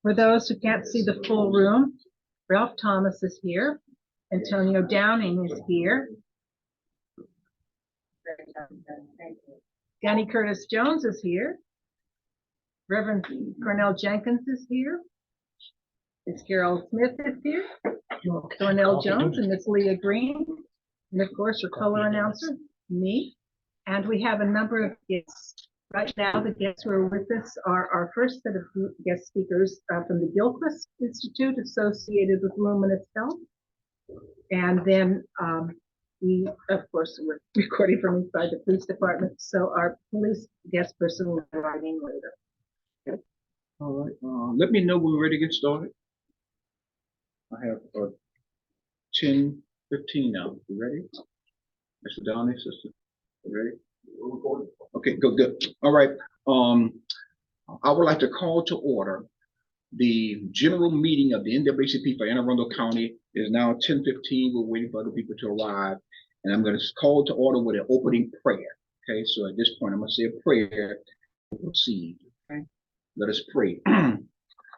For those who can't see the full room, Ralph Thomas is here. Antonio Downing is here. Danny Curtis Jones is here. Reverend Cornell Jenkins is here. Miss Carol Smith is here. Cornell Jones and Miss Leah Green. And of course, your color announcer, me. And we have a number of guests. Right now, the guests who are with us are our first set of guest speakers from the Gilchrist Institute associated with Luminous Health. And then we, of course, we're recording from inside the police department. So our police guest person will be arriving later. Okay. All right. Let me know when we're ready to get started. I have 10:15 now. You ready? Mr. Downey, sister, you ready? Okay, good. All right. I would like to call to order the general meeting of the NAACP for Anne Arundel County. It is now 10:15. We're waiting for other people to arrive. And I'm going to call to order with an opening prayer. Okay, so at this point, I'm going to say a prayer. We'll proceed. Okay, let us pray.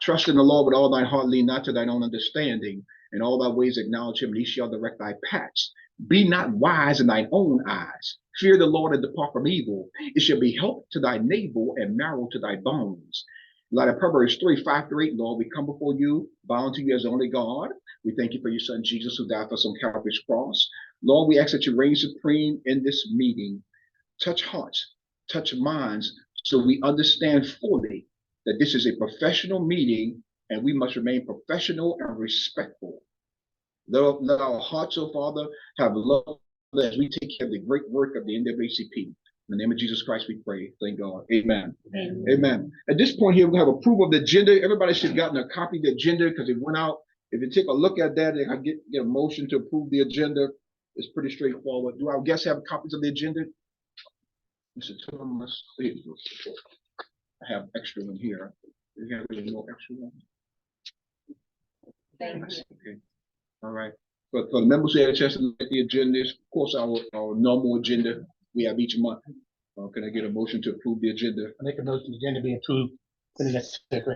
Trust in the Lord with all thine heart, lean not to thine own understanding. In all thy ways acknowledge him, and he shall direct thy paths. Be not wise in thine own eyes. Fear the Lord and depart from evil. It shall be health to thy navel and marrow to thy bones. Like Proverbs 3:5-8, Lord, we come before you, bound to you as only God. We thank you for your son, Jesus, who died for us on Calvary's cross. Lord, we ask that you reign supreme in this meeting. Touch hearts, touch minds, so we understand fully that this is a professional meeting and we must remain professional and respectful. Let our hearts, oh Father, have love as we take care of the great work of the NAACP. In the name of Jesus Christ, we pray. Thank God. Amen. Amen. Amen. At this point here, we have approval of the agenda. Everybody should have gotten a copy of the agenda because it went out. If you take a look at that, I get a motion to approve the agenda. It's pretty straightforward. Do our guests have copies of the agenda? Mr. Thomas, I have extra one here. Do you have any more extra one? Thanks. Okay. All right. But for the members who had a chance to look at the agenda, of course, our normal agenda we have each month. Can I get a motion to approve the agenda? I make a motion the agenda be approved.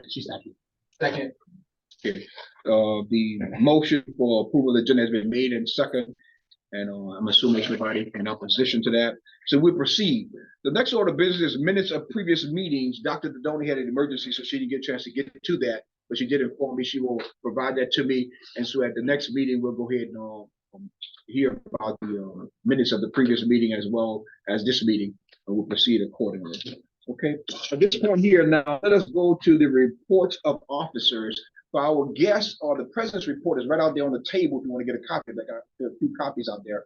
She's happy. Second. Okay. The motion for approval of the agenda has been made and second. And I'm assuming everybody in opposition to that. So we proceed. The next order of business is minutes of previous meetings. Dr. Dodoni had an emergency, so she didn't get a chance to get to that. But she did inform me she will provide that to me. And so at the next meeting, we'll go ahead and hear about the minutes of the previous meeting as well as this meeting. And we'll proceed accordingly. Okay. At this point here now, let us go to the reports of officers. For our guests, the president's report is right out there on the table if you want to get a copy. There are a few copies out there.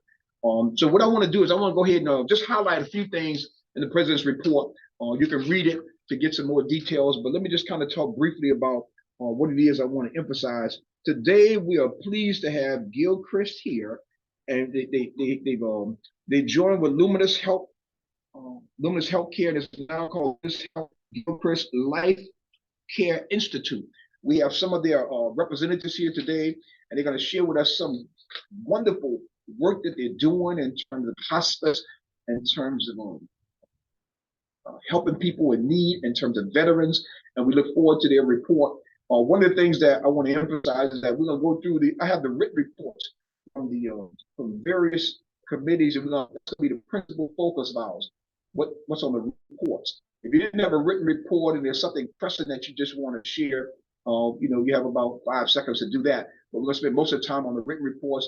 So what I want to do is I want to go ahead and just highlight a few things in the president's report. You can read it to get some more details, but let me just kind of talk briefly about what it is I want to emphasize. Today, we are pleased to have Gilchrist here, and they joined with Luminous Health, Luminous Healthcare, and it's now called Gilchrist Life Care Institute. We have some of their representatives here today, and they're going to share with us some wonderful work that they're doing in terms of hospice, in terms of helping people in need, in terms of veterans, and we look forward to their report. One of the things that I want to emphasize is that we're going to go through I have the written reports from from various committees, and that's going to be the principal focus of ours. What's on the reports? If you didn't have a written report and there's something pressing that you just want to share, you have about 5 seconds to do that. But we're going to spend most of the time on the written reports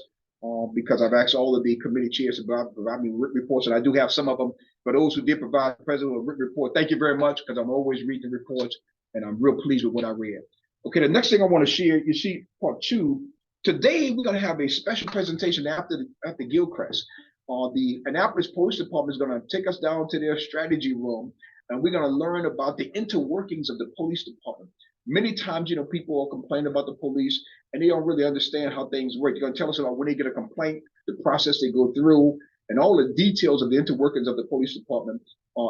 because I've asked all of the committee chairs to provide me written reports, and I do have some of them. For those who did provide the president with a written report, thank you very much, because I'm always reading the reports, and I'm real pleased with what I read. Okay, the next thing I want to share, you see part 2. Today, we're going to have a special presentation after Gilchrist. The Annapolis Police Department is going to take us down to their strategy room, and we're going to learn about the interworkings of the police department. Many times, people complain about the police and they don't really understand how things work. You're going to tell us about when they get a complaint, the process they go through, and all the details of the interworkings of the police department.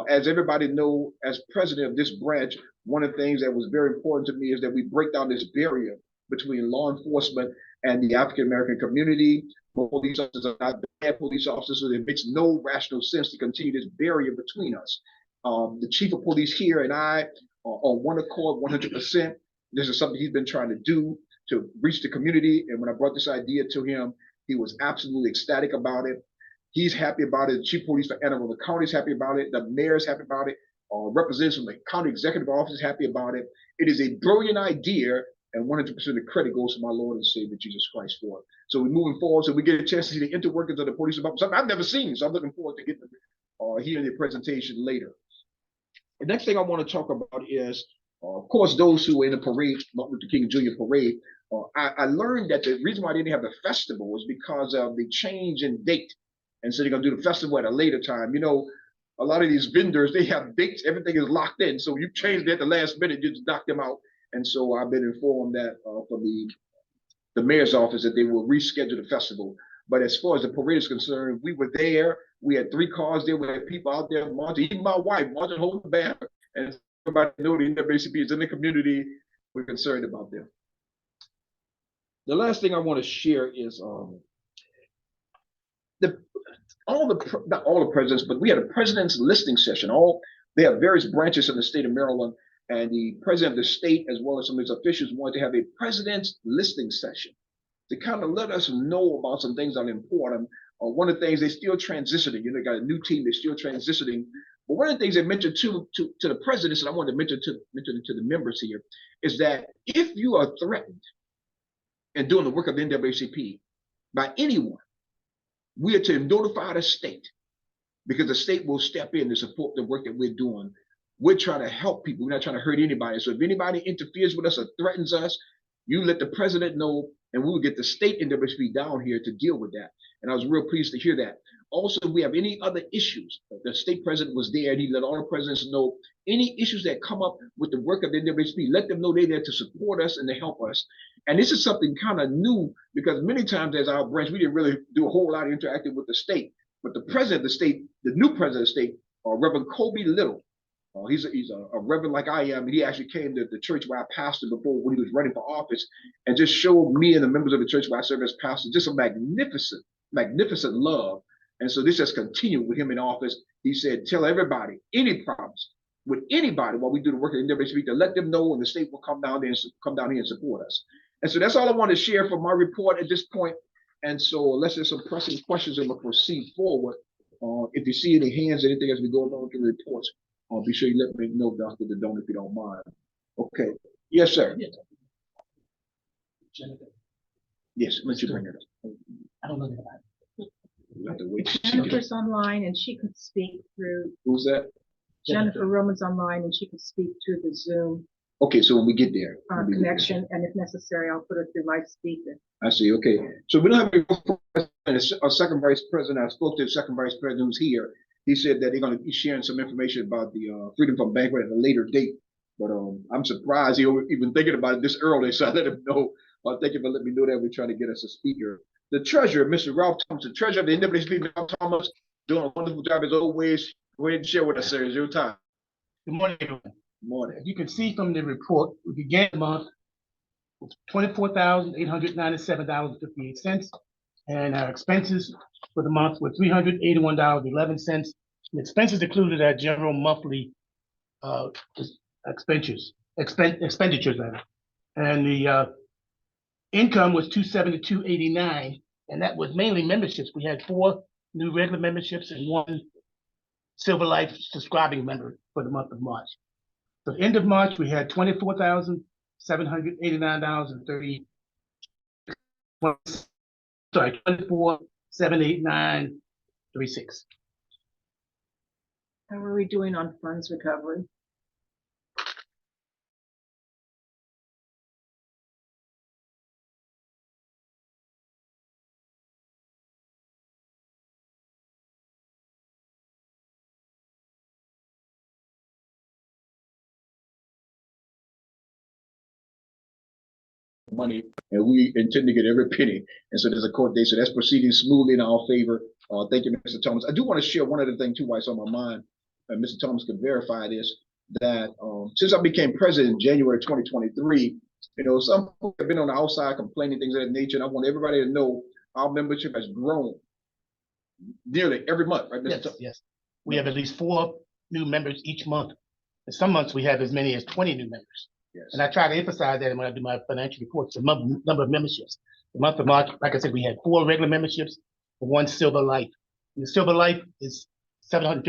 As everybody know, as president of this branch, one of the things that was very important to me is that we break down this barrier between law enforcement and the African-American community. Police officers are not bad police officers, so it makes no rational sense to continue this barrier between us. The chief of police here and I are on one accord 100%. This is something he's been trying to do to reach the community. And when I brought this idea to him, he was absolutely ecstatic about it. He's happy about it. The chief of police for Anne Arundel County is happy about it. The mayor's happy about it. Representatives from the county executive office is happy about it. It is a brilliant idea, and 100% of the credit goes to my Lord and Savior Jesus Christ for it. So we're moving forward. So we get a chance to see the interworkings of the police department, something I've never seen. So I'm looking forward to getting hearing the presentation later. The next thing I want to talk about is, of course, those who were in the parade, Martin Luther King Jr. parade. I learned that the reason why they didn't have the festival was because of the change in date. And so they're going to do the festival at a later time. You know, a lot of these vendors, they have dates, everything is locked in. So you change it at the last minute, you just knock them out. And so I've been informed that from the mayor's office that they will reschedule the festival. But as far as the parade is concerned, we were there. We had 3 cars there. We had people out there marching, even my wife marching, holding the banner. And everybody know the NAACP is in the community. We're concerned about them. The last thing I want to share is not all the presidents, but we had a president's listening session. They have various branches in the state of Maryland, and the president of the state, as well as some of his officials, wanted to have a president's listening session to kind of let us know about some things that are important. One of the things, they're still transitioning. You know, they got a new team, they're still transitioning. But one of the things they mentioned to the presidents, and I wanted to mention to the members here, is that if you are threatened in doing the work of the NAACP by anyone, we are to notify the state, because the state will step in to support the work that we're doing. We're trying to help people. We're not trying to hurt anybody. So if anybody interferes with us or threatens us, you let the president know, and we will get the state NAACP down here to deal with that. And I was real pleased to hear that. Also, if we have any other issues, the state president was there, and he let all the presidents know any issues that come up with the work of the NAACP, let them know they're there to support us and to help us. And this is something kind of new, because many times as our branch, we didn't really do a whole lot of interacting with the state. But the president of the state, the new president of the state, Reverend Kobe Little, he's a reverend like I am, and he actually came to the church where I pastored before when he was running for office, and just showed me and the members of the church where I serve as pastor just a magnificent love. And so this has continued with him in office. He said, tell everybody, any problems with anybody while we do the work of the NAACP, to let them know, and the state will come down here and support us. And so that's all I want to share for my report at this point. And so unless there's some pressing questions, I'm going to proceed forward. If you see any hands, anything as we go along to the reports, be sure you let me know, Dr. Dodon, if you don't mind. Okay. Yes, sir. Jennifer. Yes, let you bring it up. I don't know about it. You have to wait. Jennifer's online and she could speak through. Who's that? Jennifer Roman's online and she could speak through the Zoom Okay, so when we get there. connection, and if necessary, I'll put her through live speaker. I see. Okay. So we don't have a second vice president. I spoke to the second vice president who's here. He said that they're going to be sharing some information about the Freedom from Banquet at a later date. But I'm surprised he even thinking about it this early. So I let him know. Thank you for letting me know that we're trying to get us a speaker. The treasurer, Mr. Ralph Thomas, the treasurer of the NAACP, Ralph Thomas, doing a wonderful job as always. Go ahead and share with us, sir. It's your time. Good morning, everyone. Good morning. As you can see from the report, we began the month with $24,897.58, and our expenses for the month were $381.11. The expenses included our general monthly expenditures rather, and the income was $272.89, and that was mainly memberships. We had 4 new regular memberships and 1 Silver Life subscribing member for the month of March. So the end of March, we had $24,789.30. Sorry, $24,789.36. How are we doing on funds recovery? Money, and we intend to get every penny. And so there's a court date. So that's proceeding smoothly in our favor. Thank you, Mr. Thomas. I do want to share one other thing too, while it's on my mind, and Mr. Thomas can verify this, that since I became president in January 2023, you know, some people have been on the outside complaining things of that nature, and I want everybody to know our membership has grown nearly every month, right, Mr. Yes, Thomas? yes. We have at least 4 new members each month. And some months we have as many as 20 new members. Yes. And I try to emphasize that when I do my financial reports, the number of memberships. The month of March, like I said, we had 4 regular memberships and 1 Silver Life. And the Silver Life is $750.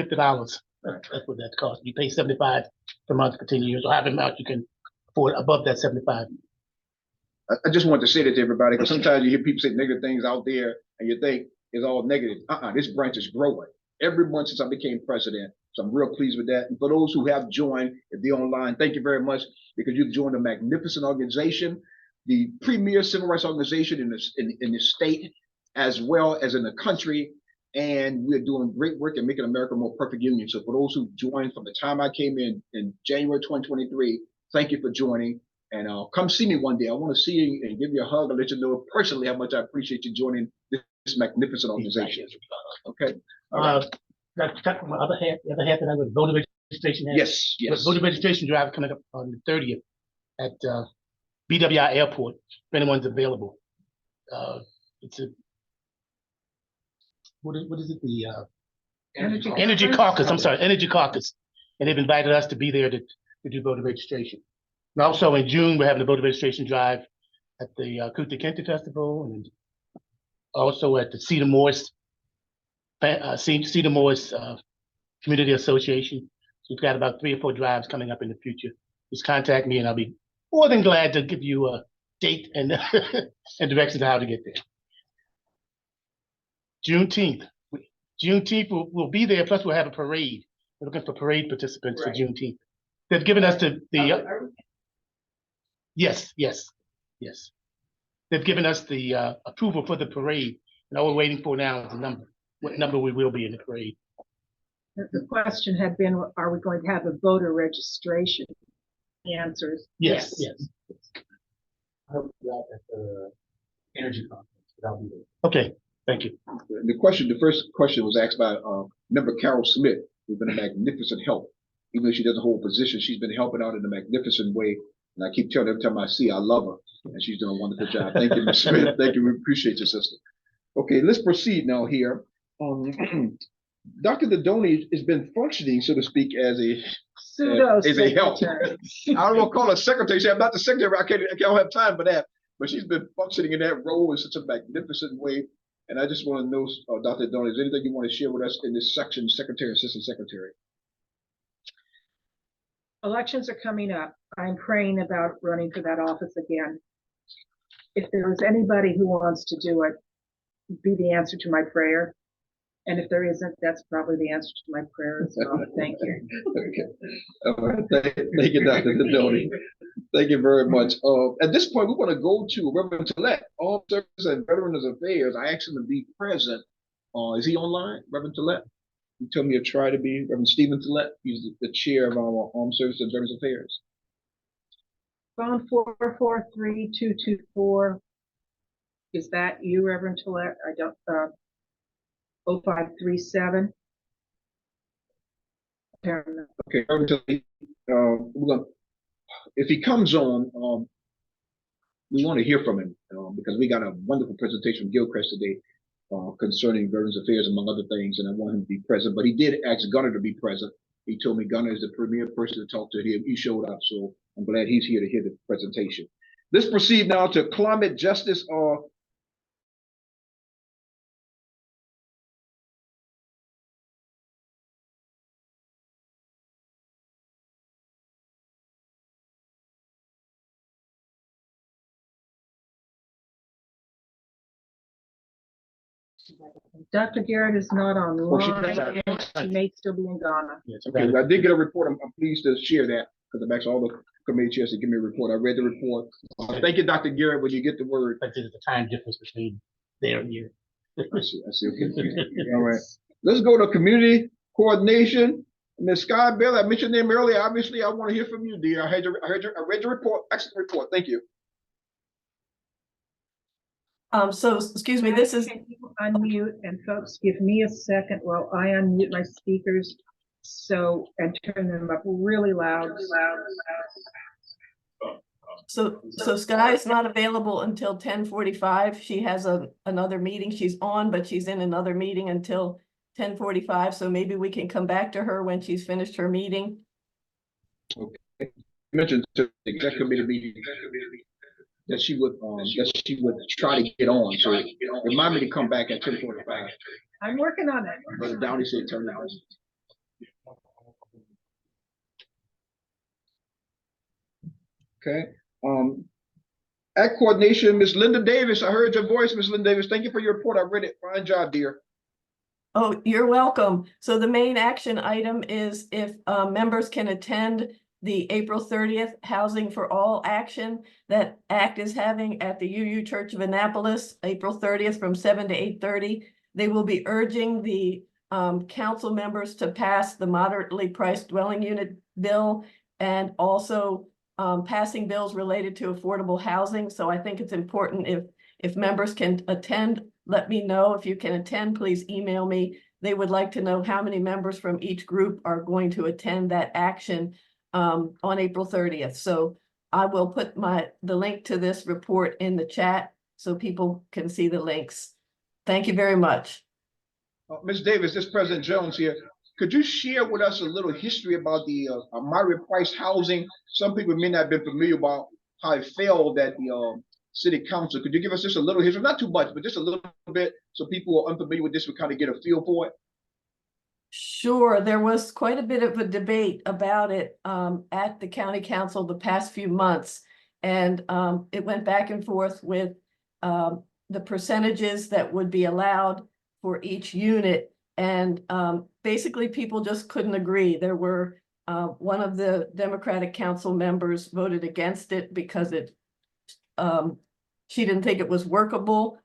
That's what that costs. You pay $75 per month for 10 years, or however much you can afford above that 75. I just want to say that to everybody, because sometimes you hear people say negative things out there and you think it's all negative. This branch is growing every month since I became president. So I'm real pleased with that. And for those who have joined, if they're online, thank you very much, because you've joined a magnificent organization, the premier civil rights organization in the state, as well as in the country. And we're doing great work in making America a more perfect union. So for those who joined from the time I came in January 2023, thank you for joining. And come see me one day. I want to see you and give you a hug and let you know personally how much I appreciate you joining this magnificent organization. Okay. That's my other half. The other half that I was voter registration. Yes, yes. Voter registration drive coming up on the 30th at BWI Airport. If anyone's available, it's a what is it? The Energy Caucus. I'm sorry, Energy Caucus, and they've invited us to be there to do voter registration. And also in June, we're having a voter registration drive at the Kuta Kente Festival, and also at the Cedar Morris Community Association. So we've got about 3 or 4 drives coming up in the future. Just contact me, and I'll be more than glad to give you a date and and directions on how to get there. Juneteenth. Juneteenth will be there. Plus, we'll have a parade. We're looking for parade participants for Juneteenth. They've given us the yes. They've given us the approval for the parade, and all we're waiting for now is the number. What number we will be in the parade? The question had been, are we going to have a voter registration? The answer is Yes. I hope that at the energy conference, but I'll be there. Okay, thank you. The first question was asked by member Carol Smith, who's been a magnificent help. Even though she doesn't hold a position, she's been helping out in a magnificent way. And I keep telling her every time I see her, I love her. And she's doing a wonderful job. Thank you, Ms. Smith. Thank you. We appreciate you, sister. Okay, let's proceed now here. Dr. Dodoni has been functioning, so to speak, as a help. I don't want to call her secretary. I'm not the secretary. I don't have time for that. But she's been functioning in that role in such a magnificent way. And I just want to know, Dr. Dodoni, is there anything you want to share with us in this section, secretary, assistant secretary? Elections are coming up. I'm praying about running for that office again. If there is anybody who wants to do it, be the answer to my prayer. And if there isn't, that's probably the answer to my prayer as well. Thank you. Okay. All right. Thank you, Dr. Dodoni. Thank you very much. At this point, we want to go to Reverend Tillett, Armed Services and Veterans Affairs. I asked him to be present. Is he online, Reverend Tillett? You told me to try to be. Reverend Stephen Tillett, he's the chair of our Armed Services and Veterans Affairs. Phone 443-224. Is that you, Reverend Tillett? I don't. 0537. Okay, if he comes on, we want to hear from him because we got a wonderful presentation from Gilchrist today concerning Veterans Affairs, among other things, and I want him to be present. But he did ask Gunner to be present. He told me Gunner is the premier person to talk to him. He showed up, so I'm glad he's here to hear the presentation. Let's proceed now to climate justice. Dr. Garrett is not online. She may still be in Ghana. Yes, Okay, I did get a report. I'm pleased to share that because I'm actually all the committee chairs to give me a report. I read the report. Thank you, Dr. Garrett, when you get the word. But there's a time difference between there and here. I see. Okay. All right. Let's go to community coordination. Ms. Sky Bailey, I mentioned your name earlier. Obviously, I want to hear from you, dear. I read your report. Excellent report. Thank you. So excuse me, this is unmute, and folks, give me a second while I unmute my speakers and turn them up really loud. So Sky is not available until 10:45. She has another meeting she's on, but she's in another meeting until 10:45. So maybe we can come back to her when she's finished her meeting. Okay. mentioned to the exec committee meeting that she would try to get on. So remind me to come back at 10:45. I'm working on it. Brother Downey said turn it on. Okay. At coordination, Miss Linda Davis. I heard your voice, Miss Linda Davis. Thank you for your report. I read it. Fine job, dear. Oh, you're welcome. So the main action item is if members can attend the April 30th Housing for All action that ACT is having at the UU Church of Annapolis, April 30th from 7 to 8:30. They will be urging the council members to pass the moderately priced dwelling unit bill and also passing bills related to affordable housing. So I think it's important if members can attend, let me know. If you can attend, please email me. They would like to know how many members from each group are going to attend that action on April 30th. So I will put the link to this report in the chat so people can see the links. Thank you very much. Ms. Davis, this is President Jones here. Could you share with us a little history about the moderate price housing? Some people may not have been familiar about how it failed at the city council. Could you give us just a little history? Not too much, but just a little bit, so people who are unfamiliar with this would kind of get a feel for it. Sure, there was quite a bit of a debate about it at the county council the past few months. And it went back and forth with the percentages that would be allowed for each unit. And basically people just couldn't agree. There were one of the Democratic council members voted against it because she didn't think it was workable,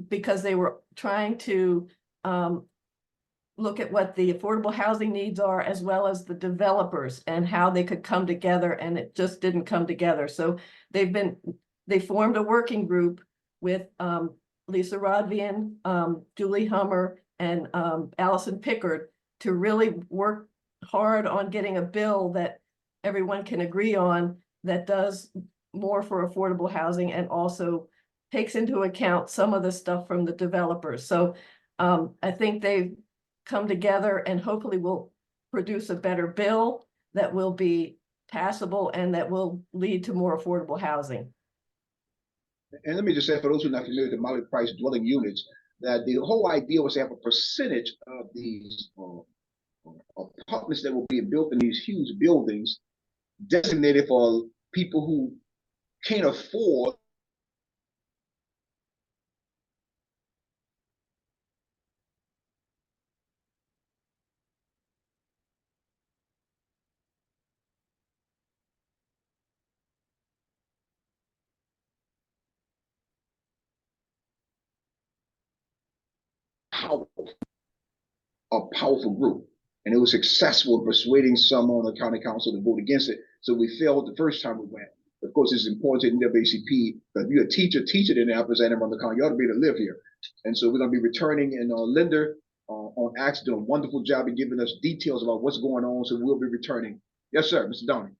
because they were trying to look at what the affordable housing needs are, as well as the developers and how they could come together, and it just didn't come together. So they formed a working group with Lisa Rodvian, Julie Hummer, and Allison Pickard to really work hard on getting a bill that everyone can agree on, that does more for affordable housing and also takes into account some of the stuff from the developers. So I think they've come together and hopefully will produce a better bill that will be passable and that will lead to more affordable housing. And let me just say, for those who are not familiar with the moderate price dwelling units, that the whole idea was to have a percentage of these apartments that were being built in these huge buildings designated for people who can't afford a powerful group. And it was successful in persuading some on the county council to vote against it. So we failed the first time we went. Of course, it's important in NAACP, but if you're a teacher in Annapolis and around the county, you ought to be able to live here. And so we're going to be returning, and Linda on Acts doing a wonderful job in giving us details about what's going on. So we'll be returning. Yes, sir, Mr. Downey.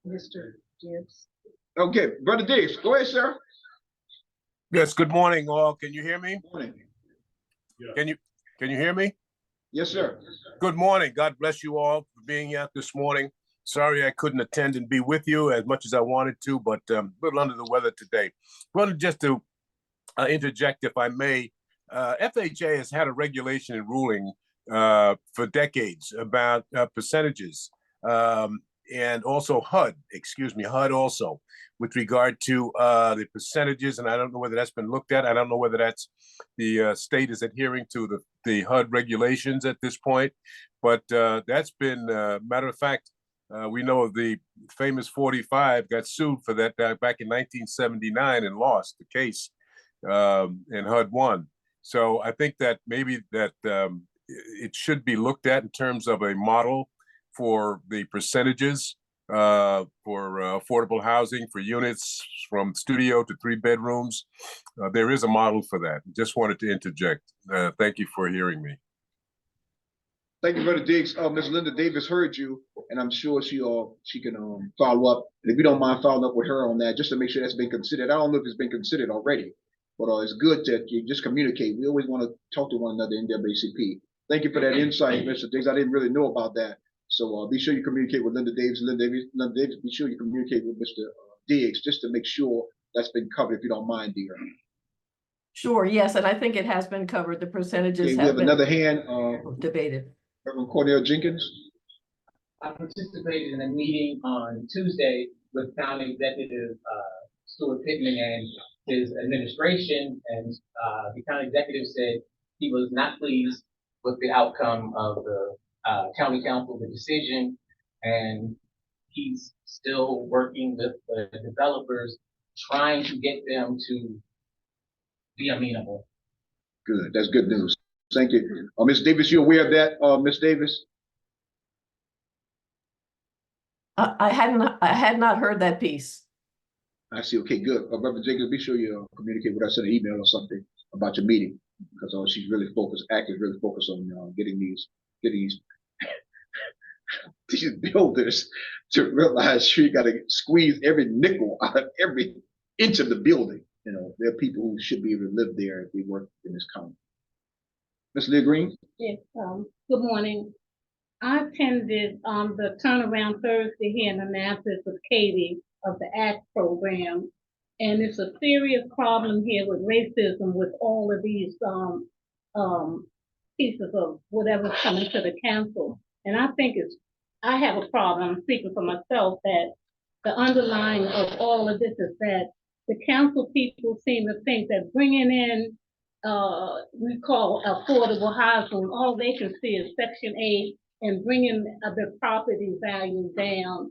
Mr. Gibbs. Okay, Brother Diggs, go ahead, sir. Yes, good morning, all. Can you hear me? Morning. Can you hear me? Yes, sir. Good morning. God bless you all for being here this morning. Sorry I couldn't attend and be with you as much as I wanted to, but a little under the weather today. Well, just to interject, if I may, FHA has had a regulation and ruling for decades about percentages, and also HUD also, with regard to the percentages, and I don't know whether that's been looked at. I don't know whether that's the state is adhering to the HUD regulations at this point, but that's been, matter of fact, we know the famous 45 got sued for that back in 1979 and lost the case, and HUD won. So I think that maybe that it should be looked at in terms of a model for the percentages for affordable housing for units from studio to 3 bedrooms. There is a model for that. Just wanted to interject. Thank you for hearing me. Thank you, Brother Diggs. Ms. Linda Davis heard you, and I'm sure she can follow up. And if you don't mind following up with her on that, just to make sure that's been considered. I don't know if it's been considered already, but it's good that you just communicate. We always want to talk to one another in NAACP. Thank you for that insight, Mr. Diggs. I didn't really know about that. So be sure you communicate with Linda Davis. Linda Davis, be sure you communicate with Mr. Diggs just to make sure that's been covered, if you don't mind, dear. Sure, yes, and I think it has been covered. The percentages Okay, we have have been another hand, debated. Reverend Cornell Jenkins. I participated in a meeting on Tuesday with County Executive Stuart Pittman and his administration, and the county executive said he was not pleased with the outcome of the county council, the decision, and he's still working with the developers, trying to get them to be amenable. Good, that's good news. Thank you. Ms. Davis, you aware of that, Ms. Davis? I had not heard that piece. I see. Okay, good. Reverend Jenkins, be sure you communicate with us in an email or something about your meeting, because she's really focused, really focused on getting these these builders to realize you got to squeeze every nickel out of every inch of the building. You know, there are people who should be able to live there if they work in this county. Ms. Leah Green? Yes, good morning. I attended the turnaround Thursday here in Annapolis with Katie of the ACT program. And it's a serious problem here with racism with all of these pieces of whatever's coming to the council. And I have a problem, I'm speaking for myself, that the underlying of all of this is that the council people seem to think that bringing in we call affordable housing, all they can see is Section 8 and bringing the property value down.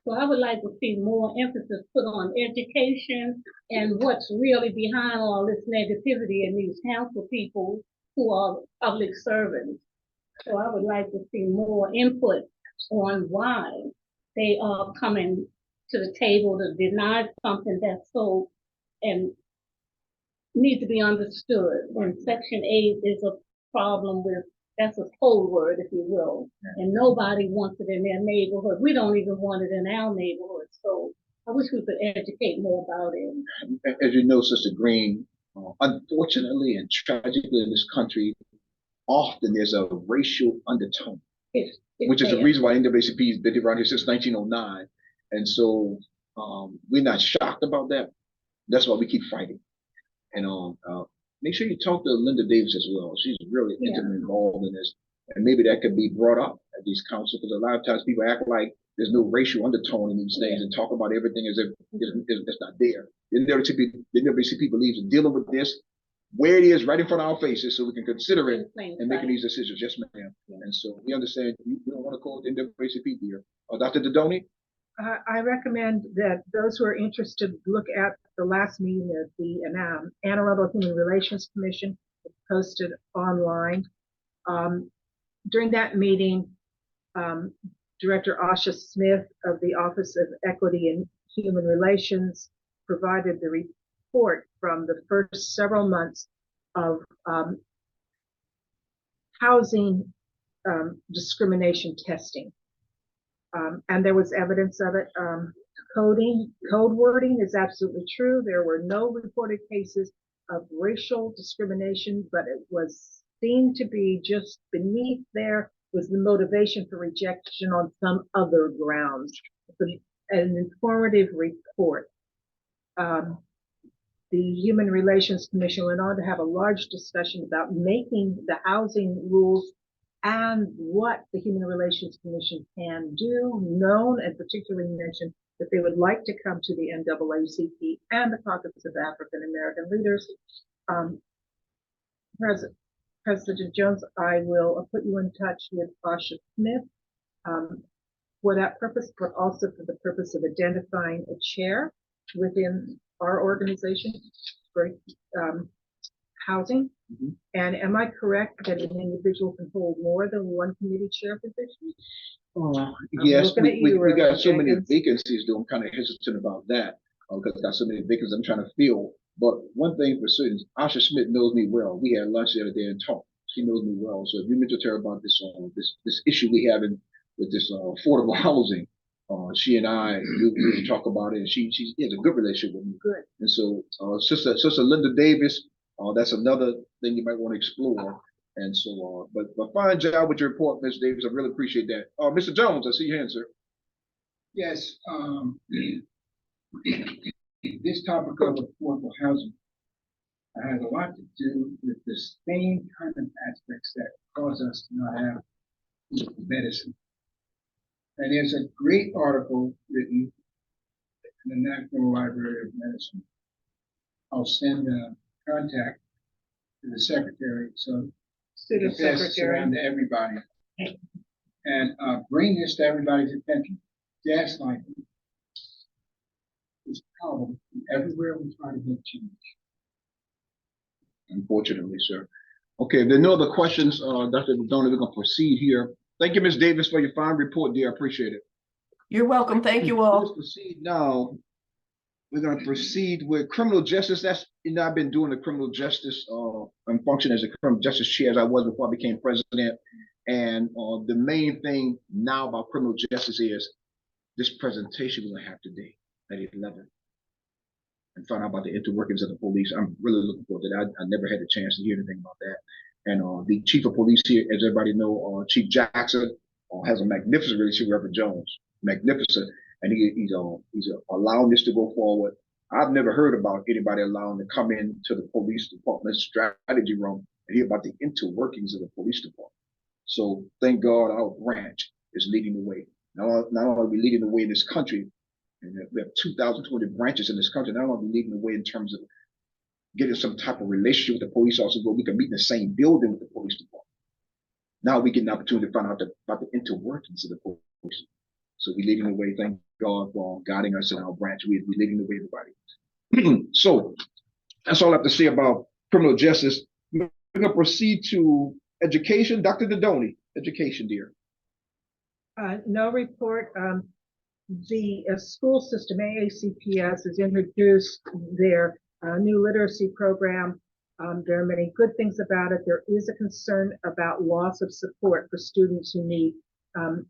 So I would like to see more emphasis put on education and what's really behind all this negativity in these council people who are public servants. So I would like to see more input on why they are coming to the table to deny something that's so and need to be understood. And Section 8 is a problem with, that's a code word, if you will, and nobody wants it in their neighborhood. We don't even want it in our neighborhood. So I wish we could educate more about it. As you know, Sister Green, unfortunately and tragically in this country, often there's a racial undertone, which is the reason why NAACP has been around here since 1909. And so we're not shocked about that. That's why we keep fighting. And make sure you talk to Linda Davis as well. She's really intimately involved in this. And maybe that could be brought up at these councils, because a lot of times people act like there's no racial undertone in these things and talk about everything as if it's not there. The NAACP believes in dealing with this where it is, right in front of our faces, so we can consider it and making these decisions. Yes, ma'am. And so we understand you don't want to call it NAACP here. Dr. Dodoni? I recommend that those who are interested look at the last meeting of the Anne Arundel Human Relations Commission. It's posted online. During that meeting, Director Asha Smith of the Office of Equity and Human Relations provided the report from the first several months of housing discrimination testing. And there was evidence of it. Code wording is absolutely true. There were no reported cases of racial discrimination, but it was seen to be just beneath there was the motivation for rejection on some other grounds. An informative report. The Human Relations Commission went on to have a large discussion about making the housing rules and what the Human Relations Commission can do known, and particularly mentioned that they would like to come to the NAACP and the Caucus of African American Leaders. President Jones, I will put you in touch with Asha Smith for that purpose, but also for the purpose of identifying a chair within our organization for housing. Mm-hmm. And am I correct that an individual can hold more than one committee chair position? Yes, we got so many vacancies, though I'm kind of hesitant about that because I got so many vacancies I'm trying to fill. But one thing for certain, Asha Smith knows me well. We had lunch the other day and talked. She knows me well. So if you mention to her about this issue we have with this affordable housing, she and I we talk about it, and she has a good relationship with me. Good. And so Sister Linda Davis, that's another thing you might want to explore. And so, but fine job with your report, Ms. Davis. I really appreciate that. Mr. Jones, I see your hand, sir. Yes, this topic of affordable housing has a lot to do with the same kind of aspects that cause us to not have medicine. And there's a great article written in the National Library of Medicine. I'll send a contact to the secretary, so Student it passes around to everybody. And bring this to everybody's attention. Gaslighting is a problem everywhere we try to get change. Unfortunately, sir. Okay, if there are no other questions, Dr. Donald, we're gonna proceed here. Thank you, Ms. Davis, for your fine report, dear. I appreciate it. You're welcome. Thank you Let's all. proceed now. We're gonna proceed with criminal justice. That's, I've been doing the criminal justice and function as a criminal justice chair as I was before I became president. And the main thing now about criminal justice is this presentation we're gonna have today at 11 and find out about the interworkings of the police. I'm really looking forward to that. I never had a chance to hear anything about that. And the chief of police here, as everybody know, Chief Jackson, has a magnificent relationship with Reverend Jones. Magnificent. And he's allowing this to go forward. I've never heard about anybody allowing to come into the police department strategy room and hear about the interworkings of the police department. So thank God our branch is leading the way. Not only are we leading the way in this country, and we have 2,200 branches in this country, not only are we leading the way in terms of getting some type of relationship with the police officers where we can meet in the same building with the police department. Now we get an opportunity to find out about the interworkings of the police. So we're leading the way. Thank God for guiding us in our branch. We're leading the way, everybody. So that's all I have to say about criminal justice. We're going to proceed to education. Dr. Dodoni, education, dear. No report. The school system, NAACP, has introduced their new literacy program. There are many good things about it. There is a concern about loss of support for students who need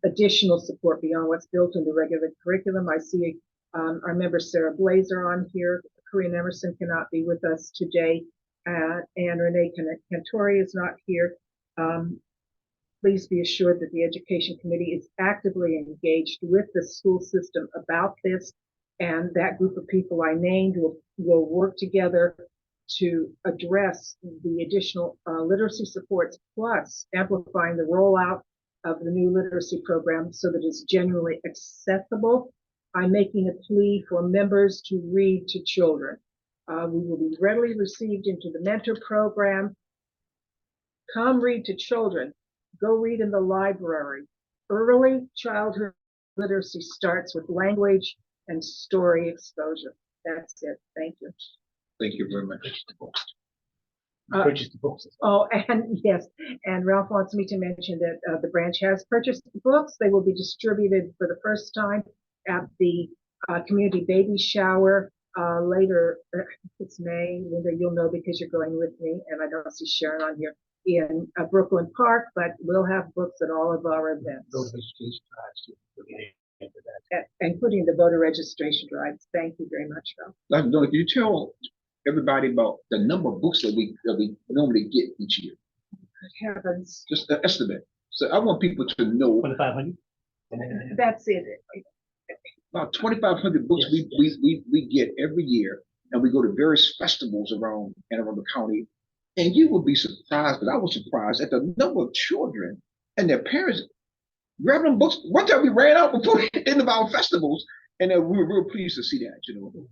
additional support beyond what's built in the regular curriculum. I see our member Sarah Blazer on here. Corinne Emerson cannot be with us today, and Renee Cantori is not here. Please be assured that the Education Committee is actively engaged with the school system about this, and that group of people I named will work together to address the additional literacy supports, plus amplifying the rollout of the new literacy program so that it's genuinely accessible. I'm making a plea for members to read to children. We will be readily received into the mentor program. Come read to children. Go read in the library. Early childhood literacy starts with language and story exposure. That's it. Thank you. Thank you very much. Purchase the books. Oh, and yes, and Ralph wants me to mention that the branch has purchased the books. They will be distributed for the first time at the community baby shower later. It's May. Linda, you'll know because you're going with me, and I don't see Sharon on here, in Brooklyn Park, but we'll have books at all of our events, including the voter registration drives. Thank you very much, Ralph. Dr. Dodoni, can you tell everybody about the number of books that we normally get each year? Heavens. Just an estimate. So I want people to know 2,500. That's it. about 2,500 books Yes, we get every year, and we go to various festivals around Anne Arundel County. And you would be surprised, because I was surprised at the number of children and their parents grabbing them books. One time we ran out before the end of our festivals, and we were real pleased to see that,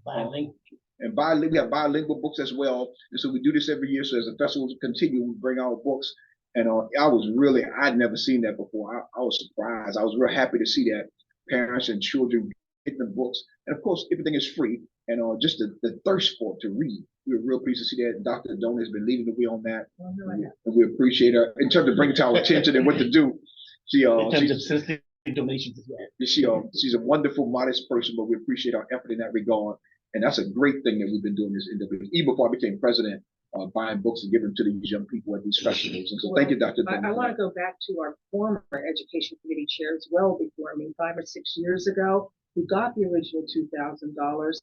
Bilingual. And we have bilingual books as well. And so we do this every year. So as the festivals continue, we bring out books. And I'd never seen that before. I was surprised. I was real happy to see that parents and children get the books. And of course, everything is free. And just the thirst for it to read. We were real pleased to see that. Dr. Dodoni has been leading the way on that. And we appreciate her in terms of bringing to our attention and what to do. In terms of system donations as well. She's a wonderful, modest person, but we appreciate our effort in that regard. And that's a great thing that we've been doing this individually. Even before I became president, buying books and giving them to these young people at these festivals. And so thank you, Dr. Dodoni. I want to go back to our former Education Committee chairs well before me, 5 or 6 years ago, who got the original $2,000.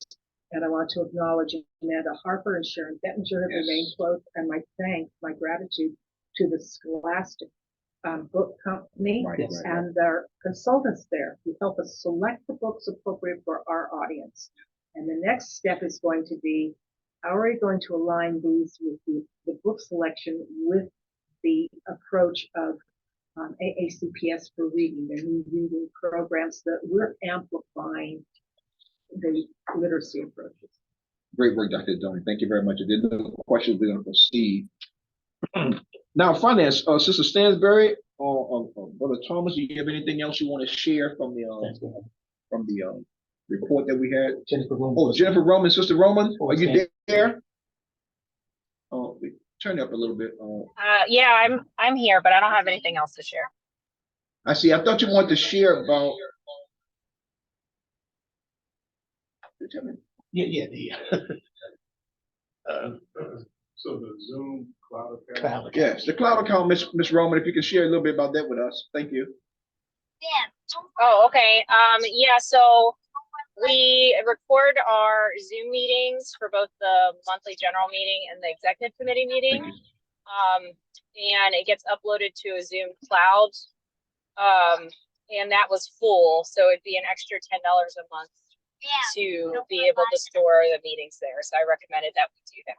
And I want to acknowledge Amanda Harper and Sharon Bettinger have remained close, and my thanks, my gratitude to the Scholastic Book Company Right, right, right. and their consultants there who help us select the books appropriate for our audience. And the next step is going to be, how are we going to align these with the book selection with the approach of AACPS for reading, their new reading programs, that we're amplifying the literacy approaches. Great work, Dr. Donnie. Thank you very much. If there are no questions, we're going to proceed. Now, finance, Sister Stansberry or Brother Thomas, do you have anything else you want to share from the report that we had? Jennifer Roman. Oh, Jennifer Roman, Sister Roman, are you Stand. there? Oh, turn it up a little bit. Yeah, I'm here, but I don't have anything else to share. I see. I thought you wanted to share about. Yeah, the So the Zoom cloud account. cloud. Yes, the cloud account, Miss Roman. If you can share a little bit about that with us, thank you. Oh, okay. Yeah, so we record our Zoom meetings for both the monthly general meeting and the executive committee meeting. Thank you. And it gets uploaded to a Zoom cloud. And that was full, so it'd be an extra $10 a month to be able to store the meetings there. So I recommended that we do that.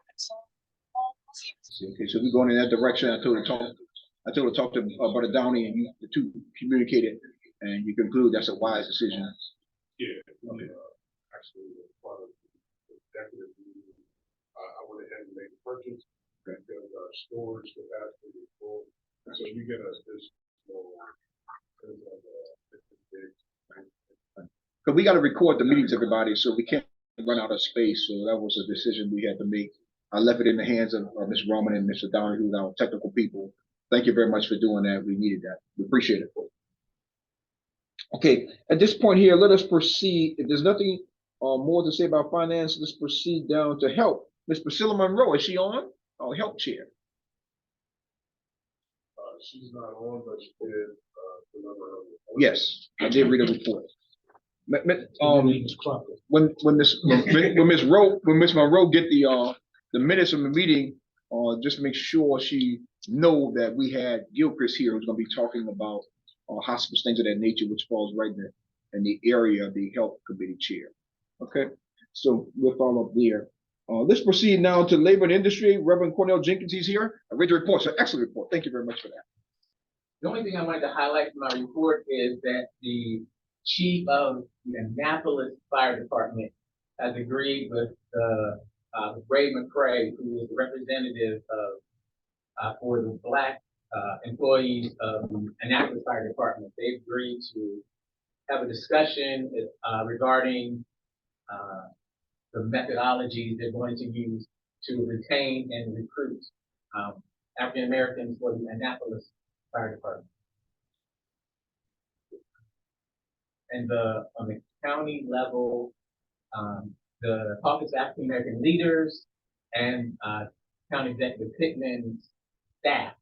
Okay, so we're going in that direction. I told her to talk to Brother Downey, and the two communicated, and you conclude that's a wise decision. Yeah, actually, as part of the executive meeting, I went ahead and made a purchase because our storage capacity is full. So you get us this. Because we got to record the meetings, everybody, so we can't run out of space. So that was a decision we had to make. I left it in the hands of Ms. Roman and Mr. Downey, who's our technical people. Thank you very much for doing that. We needed that. We appreciate it. Okay, at this point here, let us proceed. If there's nothing more to say about finance, let's proceed down to health. Ms. Priscilla Monroe, is she on? Our health chair. She's not on, but she did deliver her report. Yes, I did read a report. When Miss Monroe get the minutes of the meeting, just make sure she know that we had Gilchrist here who's going to be talking about hospitals, things of that nature, which falls right in the area of the health committee chair. Okay, so we'll follow up there. Let's proceed now to labor and industry. Reverend Cornell Jenkins, he's here. I read your report, so excellent report. Thank you very much for that. The only thing I wanted to highlight from my report is that the chief of the Annapolis Fire Department has agreed with Ray McCray, who is the representative of for the Black employees of the Annapolis Fire Department. They've agreed to have a discussion regarding the methodologies they're going to use to retain and recruit African Americans for the Annapolis Fire Department. And on the county level, the Caucus of African American Leaders and County Executive Pittman's staff,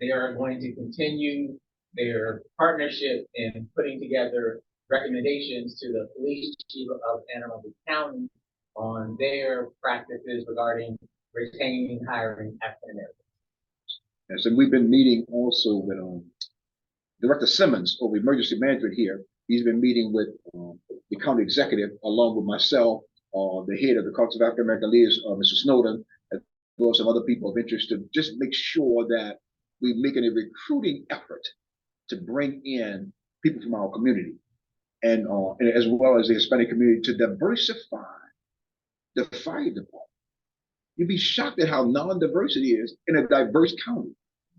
they are going to continue their partnership in putting together recommendations to the police chief of Anne Arundel County on their practices regarding retaining and hiring African Americans. Yes, and we've been meeting also with Director Simmons over emergency management here. He's been meeting with the county executive along with myself, the head of the Caucus of African American Leaders, Mr. Snowden, as well as some other people of interest to just make sure that we're making a recruiting effort to bring in people from our community and as well as the Hispanic community to diversify the fire department. You'd be shocked at how non-diverse it is in a diverse county.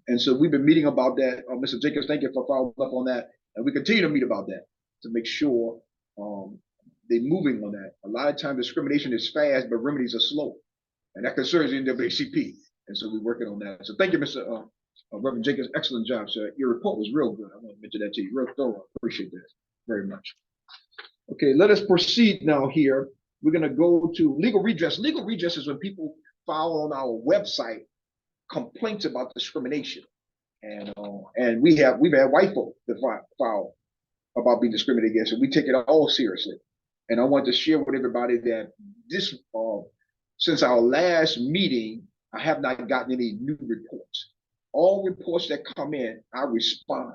And so we've been meeting about that. Mr. Jenkins, thank you for following up on that. And we continue to meet about that to make sure they're moving on that. A lot of times discrimination is fast, but remedies are slow. And that concerns the NAACP. And so we're working on that. So thank you, Mr. Reverend Jenkins. Excellent job, sir. Your report was real good. I want to mention that to you. Real thorough. Appreciate that very much. Okay, let us proceed now here. We're going to go to legal redress. Legal redress is when people file on our website complaints about discrimination, and we've had white folk that file about being discriminated against, and we take it all seriously. And I want to share with everybody that this since our last meeting, I have not gotten any new reports. all reports that come in, I respond.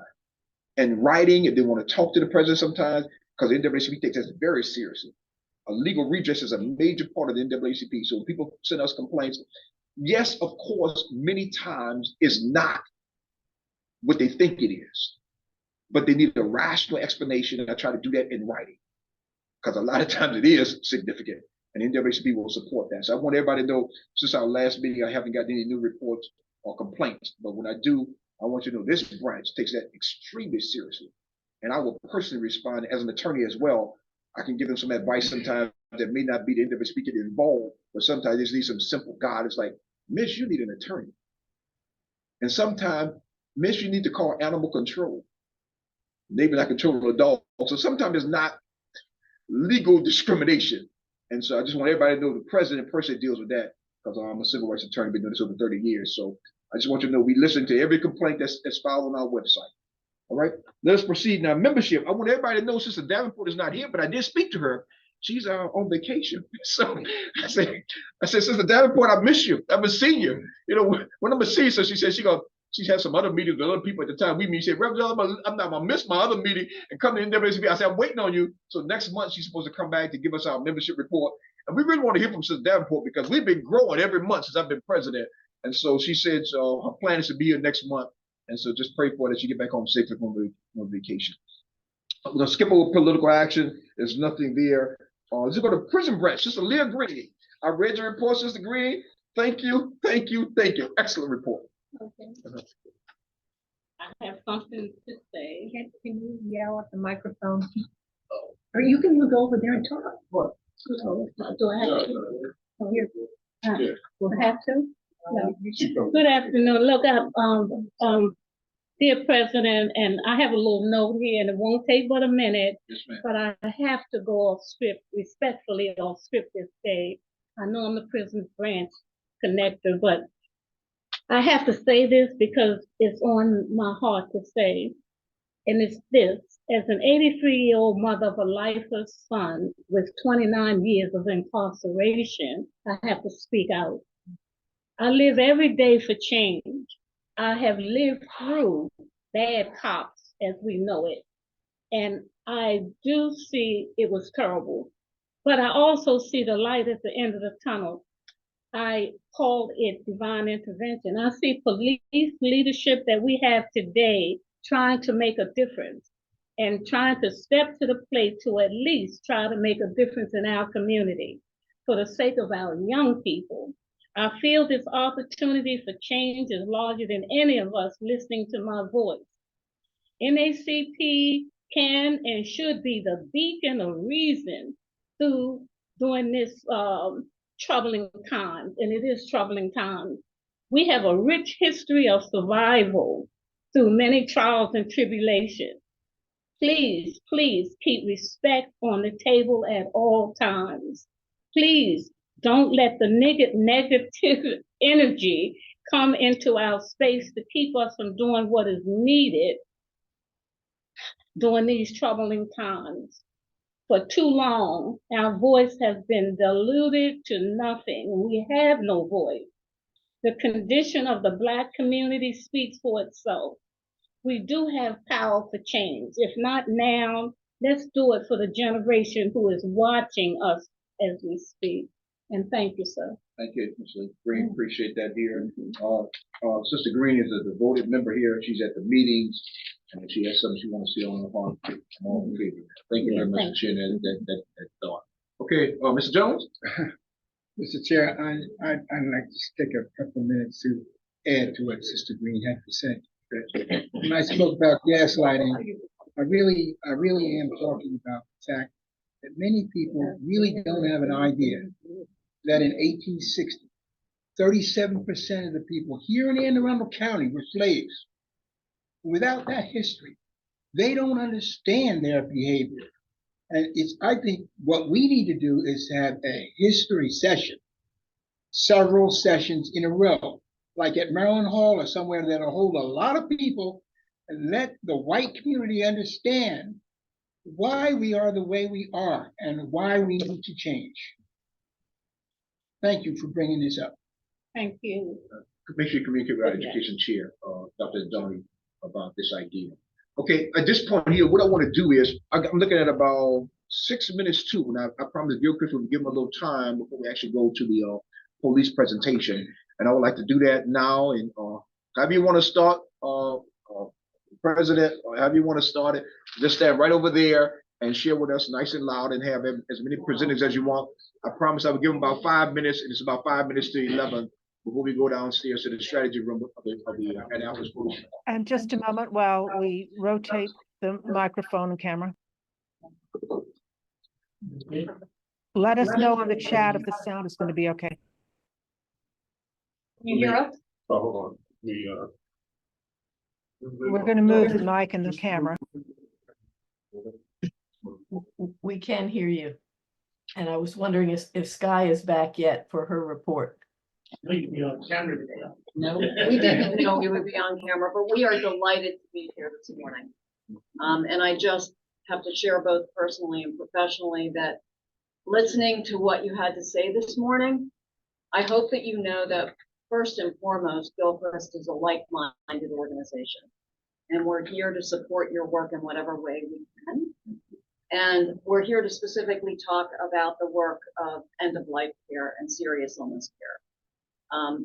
And writing, if they want to talk to the president sometimes, because the NAACP takes this very seriously. A legal redress is a major part of the NAACP. So when people send us complaints, yes, of course, many times is not what they think it is, but they need a rational explanation, and I try to do that in writing, because a lot of times it is significant, and NAACP will support that. So I want everybody to know, since our last meeting, I haven't got any new reports or complaints, but when I do, I want you to know this branch takes that extremely seriously, and I will personally respond as an attorney as well. I can give them some advice sometimes that may not be the NAACP involved, but sometimes they just need some simple guidance, like, Miss, you need an attorney. And sometimes, Miss, you need to call animal control. Maybe not control a dog. So sometimes it's not legal discrimination. And so I just want everybody to know the president personally deals with that, because I'm a civil rights attorney, been doing this over 30 years. So I just want you to know we listen to every complaint that's filed on our website. All right, let us proceed now. Membership. I want everybody to know Sister Davenport is not here, but I did speak to her. She's on vacation. So I said, Sister Davenport, I miss you. I'm a senior. You know, when I'm a senior, so she said she has some other meetings with other people at the time we meet. She said, Reverend, I'm not gonna miss my other meeting and come to NAACP. I said, I'm waiting on you. So next month she's supposed to come back to give us our membership report. And we really want to hear from Sister Davenport, because we've been growing every month since I've been president. And so she said her plan is to be here next month. And so just pray for her that she get back home safely from vacation. I'm gonna skip over political action. There's nothing there. Let's go to prison branch. Sister Leah Green. I read your report, Sister Green. Thank you, thank you, thank you. Excellent report. Okay. I have something to say. Can you yell at the microphone? Or you can go over there and talk. What? Do I have to? Oh, here. Do I have to? No. Good afternoon. Look, dear President, and I have a little note here, and it won't take but a minute. Yes, ma'am. But I have to go off script, respectfully off script this day. I know I'm the prison branch connector, but I have to say this because it's on my heart to say. And it's this: as an 83-year-old mother of a lifeless son with 29 years of incarceration, I have to speak out. I live every day for change. I have lived through bad cops as we know it. And I do see it was terrible, but I also see the light at the end of the tunnel. I call it divine intervention. I see police leadership that we have today trying to make a difference and trying to step to the plate to at least try to make a difference in our community for the sake of our young people. I feel this opportunity for change is larger than any of us listening to my voice. NAACP can and should be the beacon of reason during this troubling times, and it is troubling times. We have a rich history of survival through many trials and tribulations. Please, please keep respect on the table at all times. Please don't let the negative energy come into our space to keep us from doing what is needed during these troubling times. For too long, our voice has been diluted to nothing. We have no voice. The condition of the Black community speaks for itself. We do have power for change. If not now, let's do it for the generation who is watching us as we speak. And thank you, sir. Thank you, Ms. Green. Appreciate that here. Sister Green is a devoted member here. She's at the meetings, and if she has something she wants to see on the phone, I'm all in favor. Thank you very much for sharing that thought. Okay, Mr. Jones? Mr. Chair, I'd like to take a couple of minutes to add to what Sister Green had to say. When I spoke about gaslighting, I really am talking about the fact that many people really don't have an idea that in 1860, 37% of the people here in Anne Arundel County were slaves. Without that history, they don't understand their behavior. And I think what we need to do is have a history session, several sessions in a row, like at Maryland Hall or somewhere that'll hold a lot of people, and let the white community understand why we are the way we are and why we need to change. Thank you for bringing this up. Thank you. make sure you communicate with our education chair, Dr. Donnie, about this idea. Okay, at this point here, what I want to do is, I'm looking at about 6 minutes too, and I promised Gilchrist would give him a little time before we actually go to the police presentation. And I would like to do that now, and however you want to start, President, or however you want to start it, just stand right over there and share with us nice and loud and have as many presenters as you want. I promise I will give them about 5 minutes, and it's about 5 minutes to 11 before we go downstairs to the strategy room of the Annapolis Police. And just a moment while we rotate the microphone and camera. Let us know in the chat if the sound is going to be okay. Can you hear us? Oh, hold on. We're going to move the mic and the camera. We can hear you. And I was wondering if Sky is back yet for her report. No, we didn't know we would be on camera, but we are delighted to be here this morning. And I just have to share both personally and professionally that listening to what you had to say this morning, I hope that you know that first and foremost, Gilchrist is a like-minded organization. And we're here to support your work in whatever way we can. And we're here to specifically talk about the work of end-of-life care and serious illness care.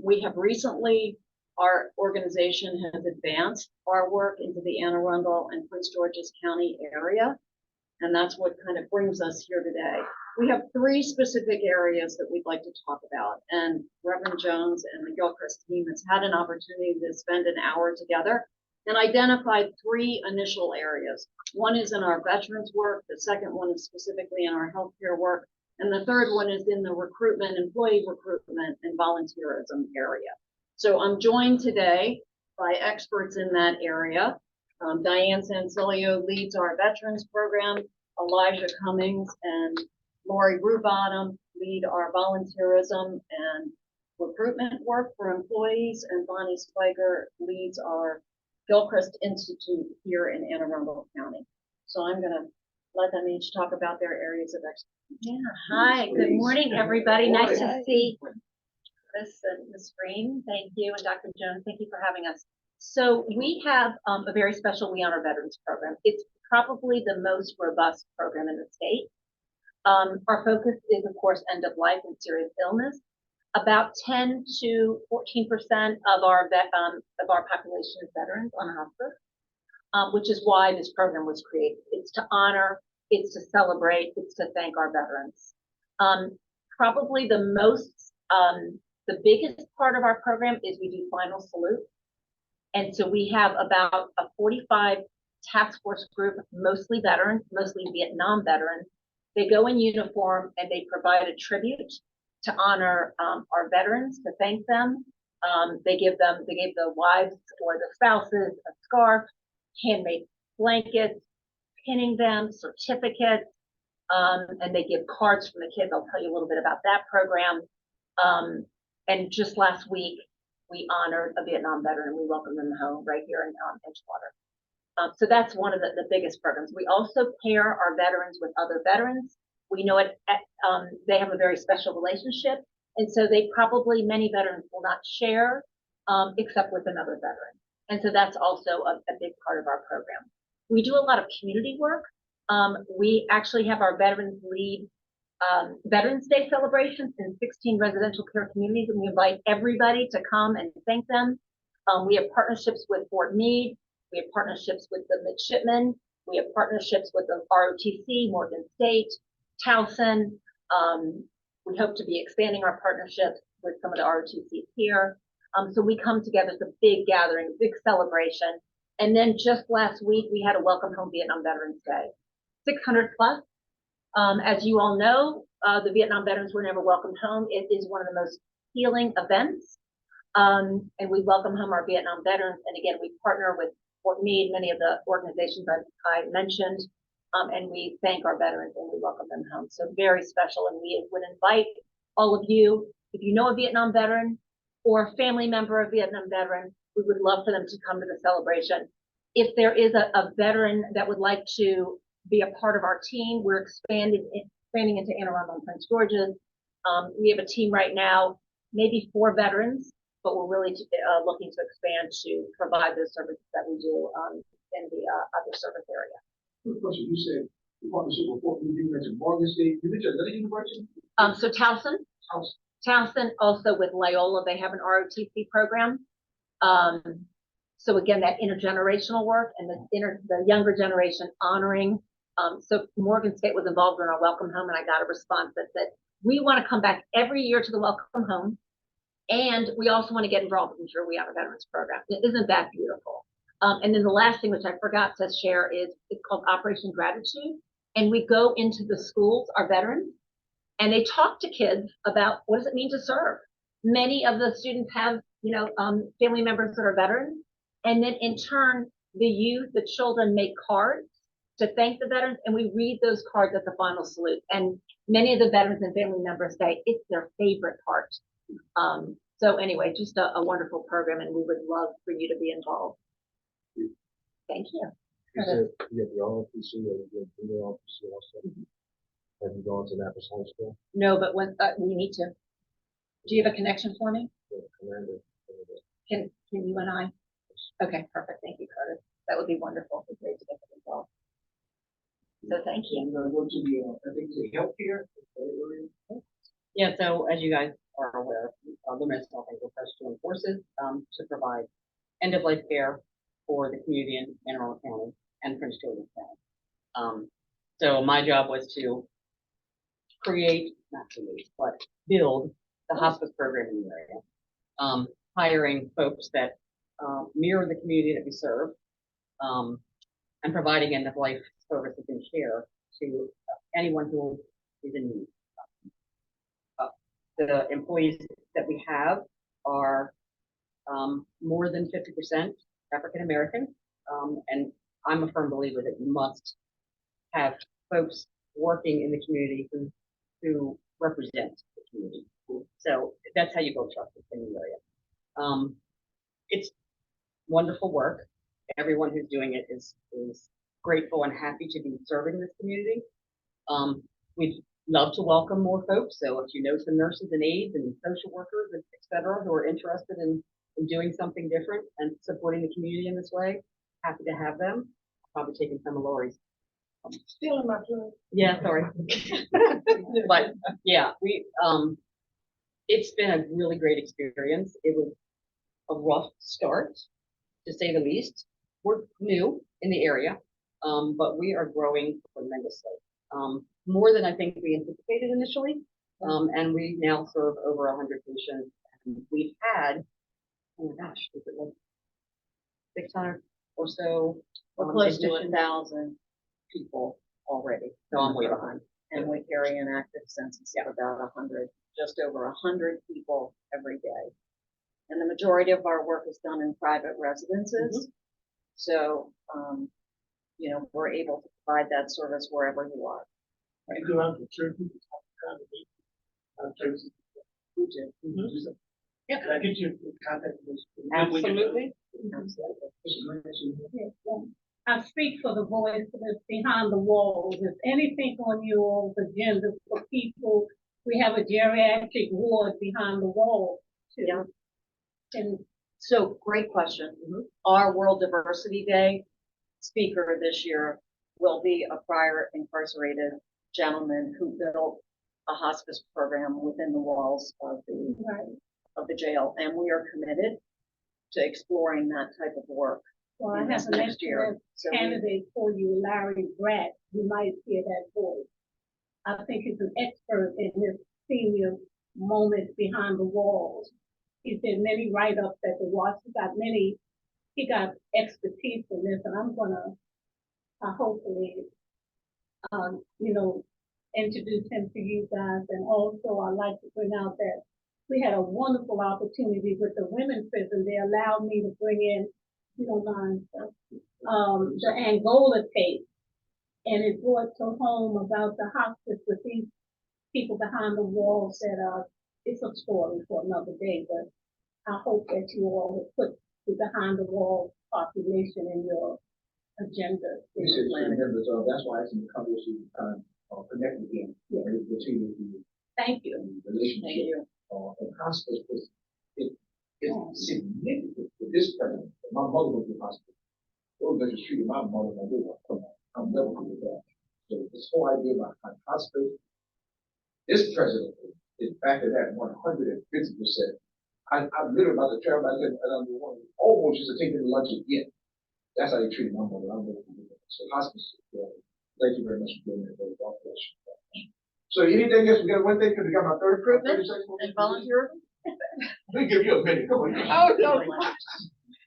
We have recently, our organization has advanced our work into the Anne Arundel and Prince George's County area. And that's what kind of brings us here today. We have 3 specific areas that we'd like to talk about. And Reverend Jones and the Gilchrist team has had an opportunity to spend an hour together and identified 3 initial areas. One is in our veterans work. The second one is specifically in our healthcare work. And the third one is in the recruitment, employee recruitment and volunteerism area. So I'm joined today by experts in that area. Diane Sansilio leads our veterans program. Elijah Cummings and Lori Rubottom lead our volunteerism and recruitment work for employees. And Bonnie Spiker leads our Gilchrist Institute here in Anne Arundel County. So I'm going to let them each talk about their areas of expertise. Yeah, hi, good morning, everybody. Nice to see Chris and Ms. Green. Thank you, and Dr. Jones, thank you for having us. So we have a very special We Honor Veterans program. It's probably the most robust program in the state. Our focus is, of course, end of life and serious illness. About 10 to 14% of our population is veterans on hospice, which is why this program was created. It's to honor, it's to celebrate, it's to thank our veterans. Probably the biggest part of our program is we do final salute. And so we have about a 45 task force group, mostly veterans, mostly Vietnam veterans. They go in uniform and they provide a tribute to honor our veterans, to thank them. They gave the wives or the spouses a scarf, handmade blankets, pinning them, certificates, and they give cards from the kids. I'll tell you a little bit about that program. And just last week, we honored a Vietnam veteran. We welcomed them home right here in Edgewater. So that's one of the biggest programs. We also pair our veterans with other veterans. We know they have a very special relationship. And so many veterans will not share except with another veteran. And so that's also a big part of our program. We do a lot of community work. We actually have our veterans lead Veterans Day celebrations in 16 residential care communities, and we invite everybody to come and thank them. We have partnerships with Fort Meade. We have partnerships with the midshipmen. We have partnerships with the ROTC, Morgan State, Towson. We hope to be expanding our partnerships with some of the ROTCs here. So we come together, it's a big gathering, big celebration. And then just last week, we had a Welcome Home Vietnam Veterans Day. 600 plus. As you all know, the Vietnam veterans were never welcomed home. It is one of the most healing events. And we welcome home our Vietnam veterans. And again, we partner with Fort Meade, many of the organizations I mentioned, and we thank our veterans and we welcome them home. So very special. And we would invite all of you, if you know a Vietnam veteran or a family member of a Vietnam veteran, we would love for them to come to the celebration. If there is a veteran that would like to be a part of our team, we're expanding into Anne Arundel and Prince George's. We have a team right now, maybe 4 veterans but we're really looking to expand to provide those services that we do in the other service area. Quick question, you said the partnership with Fort Lee, you mentioned Morgan State, you mentioned another university? So Towson, also with Loyola, they have an ROTC program. So again, that intergenerational work and the younger generation honoring. So Morgan State was involved in our welcome home, and I got a response that said, we want to come back every year to the welcome home, and we also want to get involved in the We Honor Veterans program. Isn't that beautiful? And then the last thing, which I forgot to share, is it's called Operation Gratitude, and we go into the schools, our veterans, and they talk to kids about what does it mean to serve. Many of the students have, family members that are veterans, and then in turn, the youth, the children make cards to thank the veterans, and we read those cards at the final salute. And many of the veterans and family members say it's their favorite part. So anyway, just a wonderful program, and we would love for you to be involved. Thank you. You said you have your own PC or you have your own PC also? Have you gone to Annapolis High School? No, but when we need to. Do you have a connection for me? Yeah, Commander. Can you and I? Okay, perfect. Thank you, Curtis. That would be wonderful. It'd be great to get them involved. So thank you. I'm gonna go to the, I think the healthcare area. Yeah, so as you guys are aware, Lumen Health and Refresh joined forces to provide end-of-life care for the community in Anne Arundel County and Prince George's County. So my job was to but build the hospice program in the area, hiring folks that mirror the community that we serve, and providing end-of-life services and care to anyone who is in need. The employees that we have are more than 50% African American, and I'm a firm believer that you must have folks working in the community who represent the community. So that's how you build trust in the area. It's wonderful work. Everyone who's doing it is grateful and happy to be serving this community. We'd love to welcome more folks. So if you know some nurses and aides and social workers, et cetera, who are interested in doing something different and supporting the community in this way, happy to have them. Probably taking some of Lori's. Still in my place. Yeah, sorry. But yeah, it's been a really great experience. It was a rough start, to say the least. We're new in the area, but we are growing tremendously. More than I think we anticipated initially. And we now serve over 100 patients. And we've had, oh my gosh, is it like 600 or so? We're close to 1,000 people already. So I'm way behind. and we carry an active census of about 100, just over 100 people every day. And the majority of our work is done in private residences. So, we're able to provide that service wherever you are. You go out to church. We do. Yeah, can I get your contact information? Absolutely. I speak for the voices behind the walls. If anything on your agenda for people, we have a geriatric ward behind the wall too. Yeah. And So great question. Our World Diversity Day speaker this year will be a prior incarcerated gentleman who built a hospice program within the walls of the jail, and we are committed to exploring that type of work. well, I in have this an next year. excellent So candidate for you, Larry Bratt. You might hear that voice. I think he's an expert in his senior moments behind the walls. He's did many write-ups at the watch. He got expertise in this, and I'm gonna hopefully, introduce him to you guys. And also I'd like to bring out that we had a wonderful opportunity with the women's prison. They allowed me to bring in, if you don't mind, the Angola tape. And it brought to home about the hospice with these people behind the walls that it's a story for another day, but I hope that you all will put the behind the wall population in your agenda. You said members of, that's why it's in the company to connect again. Yeah. Between the Thank you. relationship. Thank you. And hospice is It's significant with this president. My mother was in the hospital. Those that just treated my mother like they were. I'm never going to do that. So this whole idea about hospital, this president, in fact, of that 150%. I literally about to travel back and I'm the one who almost used to take them to lunch again. That's how they treated my mother. I'm never going to do that. So hospice, thank you very much for doing that. Very God bless you. So anything else? We got one thing because we got my third Recruitment and volunteerism. Let me give you a minute. Come on. Oh, no.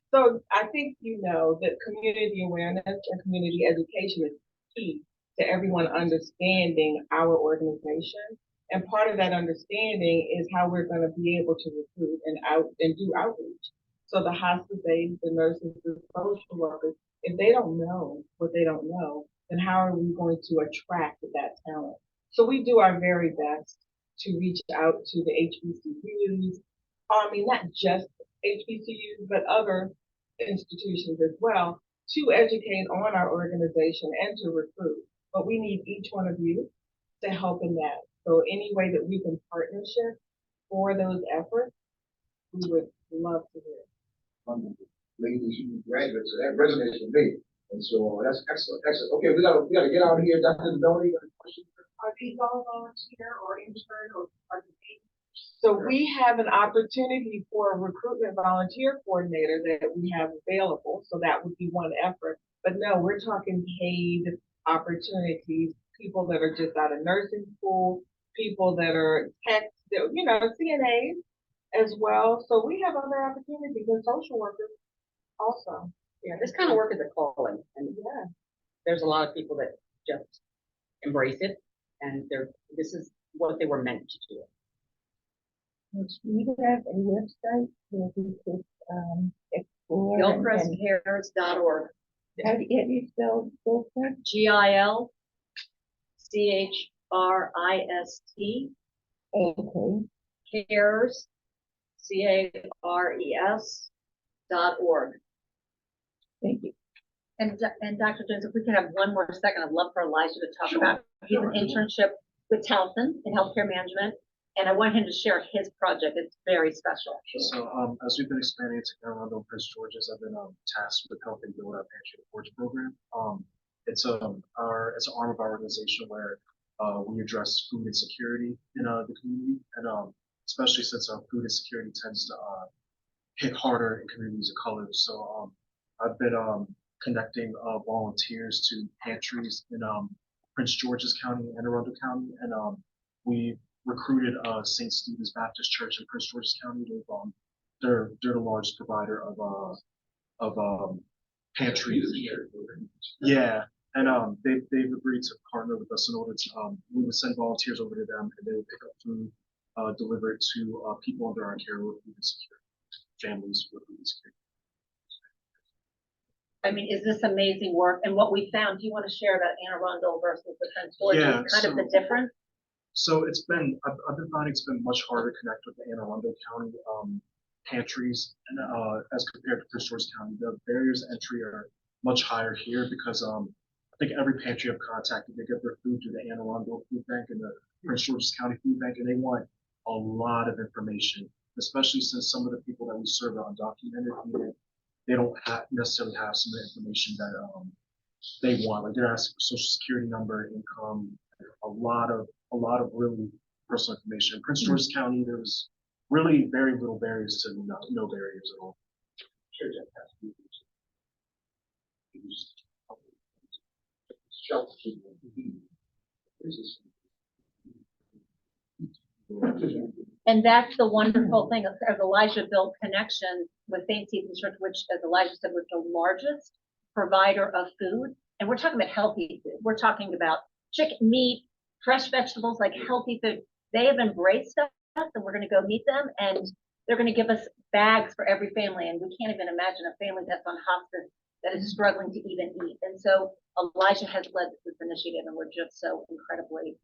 So I think you know that community awareness and community education is key to everyone understanding our organization. And part of that understanding is how we're going to be able to recruit and do outreach. So the hospice aides, the nurses, the social workers, if they don't know what they don't know, then how are we going to attract that talent? So we do our very best to reach out to the HBCUs. I mean, not just HBCUs, but other institutions as well, to educate on our organization and to recruit. But we need each one of you to help in that. So any way that we can partnership for those efforts, we would love to hear. Ladies, you graduates, so that resonates with me. And so that's excellent, excellent. Okay, we gotta get out of here. Dr. Downey, Are these all volunteer or intern or participate? So we have an opportunity for a recruitment volunteer coordinator that we have available. So that would be one effort. But no, we're talking paid opportunities, people that are just out of nursing school, people that are techs, you know, CNAs as well. So we have other opportunities and social workers also. Yeah, this kind of work is a calling, and Yeah. there's a lot of people that just embrace it, and this is what they were meant to do. Do you have a website where we could explore? GilchristCares.org. How do you spell Gilchrist? GILCHRIST. Okay. Cares, CARES.org. Thank you. And Dr. Jones, if we could have one more second, I'd love for Elijah to talk about his internship with Towson in healthcare management. And I want him to share his project. It's very special. So as we've been expanding into Arundel and Prince George's, I've been tasked with helping build our Pantry to Porch program. It's an arm of our organization where we address food insecurity in the community, and especially since food insecurity tends to hit harder in communities of color. So I've been connecting volunteers to pantries in Prince George's County and Arundel County, and we recruited St. Stephen's Baptist Church in Prince George's County. They're the largest provider of pantries. Yeah, and they've agreed to partner with us in order to we would send volunteers over to them, and they would pick up food, deliver it to people under our care with food insecurity, families with food insecurity. I mean, is this amazing work? And what we found, do you want to share about Anne Arundel versus the Prince George's, kind of the difference? So I've been finding it's been much harder to connect with the Anne Arundel County pantries and as compared to Prince George's County. The barriers to entry are much higher here because I think every pantry I've contacted, they get their food through the Anne Arundel Food Bank and the Prince George's County Food Bank, and they want a lot of information, especially since some of the people that we serve are undocumented. They don't necessarily have some of the information that they want. Like they're asking for social security number, income, a lot of really personal information. In Prince George's County, there's really very little barriers to no barriers at all. And that's the wonderful thing of Elijah built connections with St. Stephen's Church, which, as Elijah said, was the largest provider of food. And we're talking about healthy food. We're talking about chicken, meat, fresh vegetables, like healthy food. They have embraced us, and we're going to go meet them, and they're going to give us bags for every family. And we can't even imagine a family that's on hospice that is struggling to even eat. And so Elijah has led this initiative, and we're just so incredibly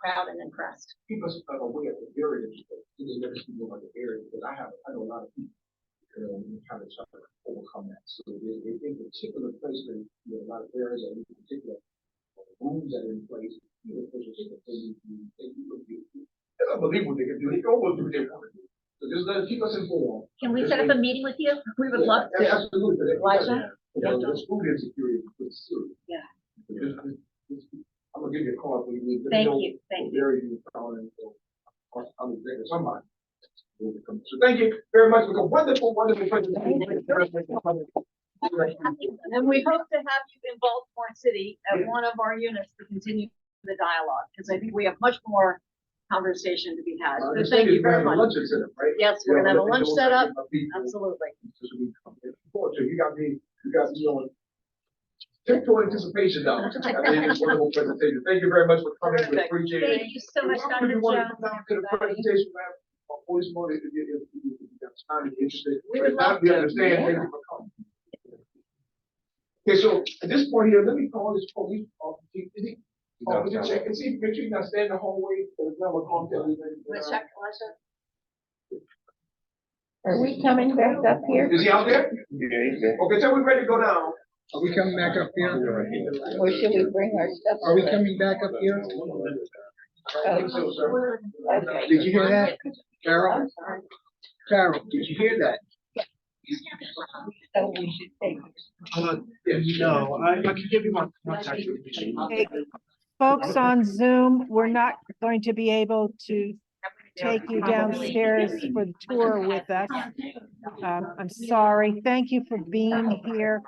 proud and impressed. Keep us aware of the barriers. To the next people about the area, because I know a lot of people trying to overcome that. So in particular place where you have a lot of barriers, and in particular rules that are in place, it's unbelievable what they can do. They almost do what they want to do. So just let, keep us informed. Can we set up a meeting with you? We would love to. Absolutely. Elijah? The food insecurity is pretty serious. Yeah. I'm gonna give you a call when you need. Thank you, thank you. I'm executive, somebody. So thank you very much for a wonderful, wonderful presentation. And we hope to have you in Baltimore City at one of our units to continue the dialogue, because I think we have much more conversation to be had. So thank you very much. Yes, we're gonna have a lunch set up. Absolutely. So you got me on tiptoe anticipation now. I think it's a wonderful presentation. Thank you very much for coming. We appreciate it. Thank you so much, Welcome, Dr. if you want to Jones. come down to the presentation, ma'am. Voice mode, if you got time, if you're interested. We would love We to. understand. Thank you for coming. Okay, so at this point here, let me call this police officer. Would you check and see, make sure you're not standing the hallway, there's no contact. Let's check, Alexa. Are we coming back up here? Is he out there? Yeah, he's there. Okay, so we're ready to go down. Are we coming back up here? Or should we bring our stuff? Are we coming back up here? I think so, sir. Okay. Did you hear that? Carol? Carol, did you hear that? So we should take. No, I can give you my contact information. Hey, folks on Zoom, we're not going to be able to take you downstairs for the tour with us. I'm sorry. Thank you for being here.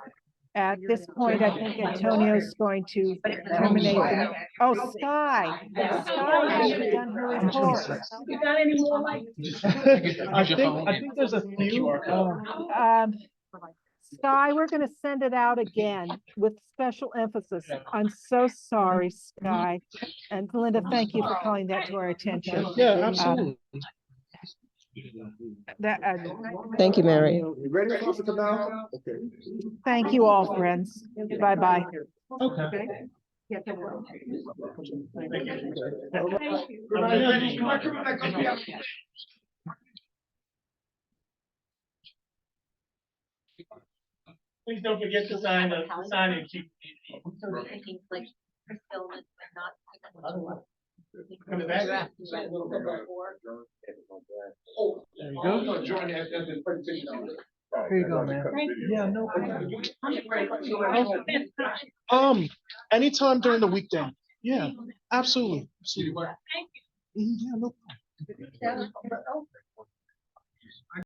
At this point, I think Antonio's going to terminate the, oh, Sky. Sky hasn't done her report. You got any more, Mike? I think there's a few. Sky, we're gonna send it out again with special emphasis. I'm so sorry, Sky. And Linda, thank you for calling that to our attention. Yeah, absolutely. Thank you, Mary. You ready for us to come down? Okay. Thank you all, friends. Bye-bye. Okay. Please don't forget to sign in. So we're thinking like fulfillment, but not. Coming back? There you go. Join us as the presentation. Here you go, man. Yeah, no. Anytime during the weekday. Yeah, absolutely. Absolutely. Yeah, no problem.